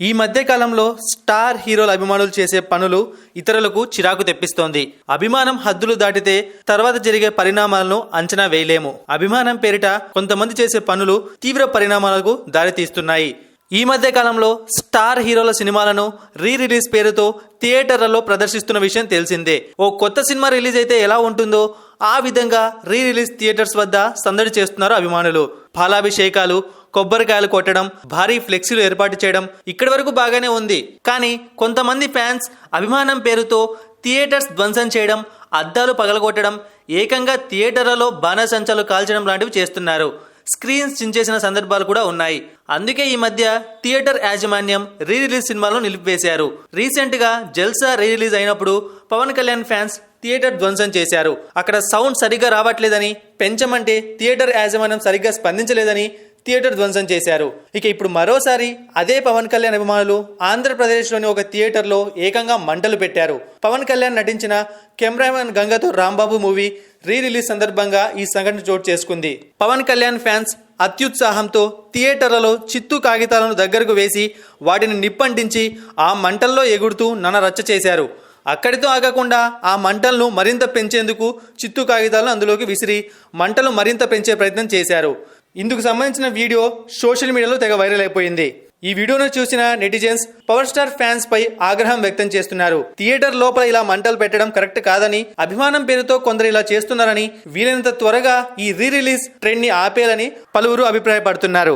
ఈ మధ్య కాలంలో స్టార్ హీరోల అభిమానులు చేసే పనులు ఇతరులకు చిరాకు తెప్పిస్తోంది. అభిమానం హద్దులు దాటితే తర్వాత జరిగే పరిణామాలను అంచనా వేయలేము. అభిమానం పేరిట కొంతమంది చేసే పనులు తీవ్ర పరిణామాలకు దారితీస్తున్నాయి. ఈ మధ్య కాలంలో స్టార్ హీరోల సినిమాలను రిలీజ్ పేరుతో థియేటర్లలో ప్రదర్శిస్తున్న విషయం తెలిసిందే. ఓ కొత్త సినిమా రిలీజ్ అయితే ఎలా ఉంటుందో ఆ విధంగా రిలీజ్ థియేటర్స్ వద్ద సందడి చేస్తున్నారు అభిమానులు. పాలాభిషేకాలు, కొబ్బరికాయలు కొట్టడం, భారీ ఫ్లెక్సీలు ఏర్పాటు చేయడం ఇక్కడి వరకు బాగానే ఉంది. కానీ కొంతమంది ఫ్యాన్స్ అభిమానం పేరుతో థియేటర్స్ ధ్వంసం చేయడం, అద్దాలు పగలగొట్టడం, ఏకంగా థియేటర్లలో బాణసంచాలు కాల్చడం లాంటివి చేస్తున్నారు. స్క్రీన్స్ చించేసిన సందర్భాలు కూడా ఉన్నాయి. అందుకే ఈ మధ్య థియేటర్ యాజమాన్యం రిలీజ్ సినిమాలను నిలిపివేశారు. రీసెంట్ గా జల్సా రిలీజ్ అయినప్పుడు పవన్ కళ్యాణ్ ఫ్యాన్స్ థియేటర్ ధ్వంసం చేశారు. అక్కడ సౌండ్ సరిగ్గా రావట్లేదని పెంచమంటే థియేటర్ యాజమాన్యం సరిగ్గా స్పందించలేదని థియేటర్ ధ్వంసం చేశారు. ఇక ఇప్పుడు మరోసారి అదే పవన్ కళ్యాణ్ అభిమానులు ఆంధ్రప్రదేశ్లోని ఒక థియేటర్లో ఏకంగా మంటలు పెట్టారు. పవన్ కళ్యాణ్ నటించిన కెమెరామెన్ గంగతో రాంబాబు మూవీ రిలీజ్ సందర్భంగా ఈ సంఘటన చోటు చేసుకుంది. పవన్ కళ్యాణ్ ఫ్యాన్స్ అత్యుత్సాహంతో థియేటర్లలో చిత్తు కాగితాలను దగ్గరకు వేసి వాటిని నిప్పంటించి ఆ మంటల్లో ఎగురుతూ ననరచ్చ చేశారు. అక్కడితో ఆగకుండా ఆ మంటలను మరింత పెంచేందుకు చిత్తు కాగితాలను అందులోకి విసిరి మంటలు మరింత పెంచే ప్రయత్నం చేశారు. ఇందుకు సంబంధించిన వీడియో సోషల్ మీడియాలో తెగ వైరల్ అయిపోయింది. ఈ వీడియోను చూసిన నెటిజన్స్ పవర్ స్టార్ ఫ్యాన్స్ పై ఆగ్రహం వ్యక్తం చేస్తున్నారు. థియేటర్ లోపల ఇలా మంటలు పెట్టడం కరెక్ట్ కాదని, అభిమానం పేరుతో కొందరు ఇలా చేస్తున్నారని, వీలైనంత త్వరగా ఈ రిలీజ్ ట్రెండ్ ని ఆపేయాలని పలువురు అభిప్రాయపడుతున్నారు.